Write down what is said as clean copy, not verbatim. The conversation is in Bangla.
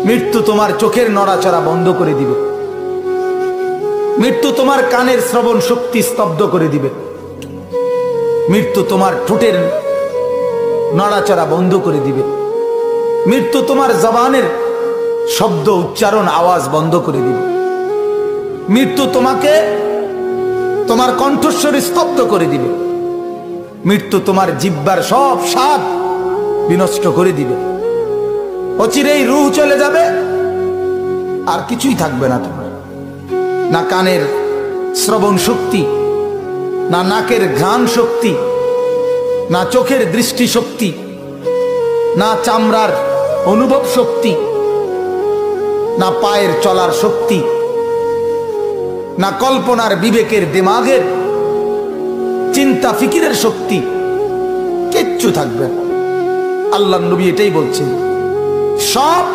মৃত্যু তোমার চোখের নড়াচড়া বন্ধ করে দিবে। মৃত্যু তোমার কানের শ্রবণ শক্তি স্তব্ধ করে দিবে। মৃত্যু তোমার ঠোঁটের নড়াচড়া বন্ধ করে দিবে। মৃত্যু তোমার জবানের শব্দ উচ্চারণ আওয়াজ বন্ধ করে দিবে। মৃত্যু তোমাকে তোমার কণ্ঠস্বর স্তব্ধ করে দিবে। মৃত্যু তোমার জিহ্বার সব স্বাদ বিনষ্ট করে দিবে। অচিরেই রূহ চলে যাবে, আর কিছুই থাকবে না তোমার। না কানের শ্রবণ শক্তি, না নাকের ঘ্রাণ শক্তি, না চোখের দৃষ্টি শক্তি, না চামড়ার অনুভব শক্তি, না পায়ের চলার শক্তি, না কল্পনার বিবেকের দিমাগের চিন্তা ফিকিরের শক্তি, কিচ্ছু থাকবে না। আল্লাহর নবী এটাই বলছেন, সব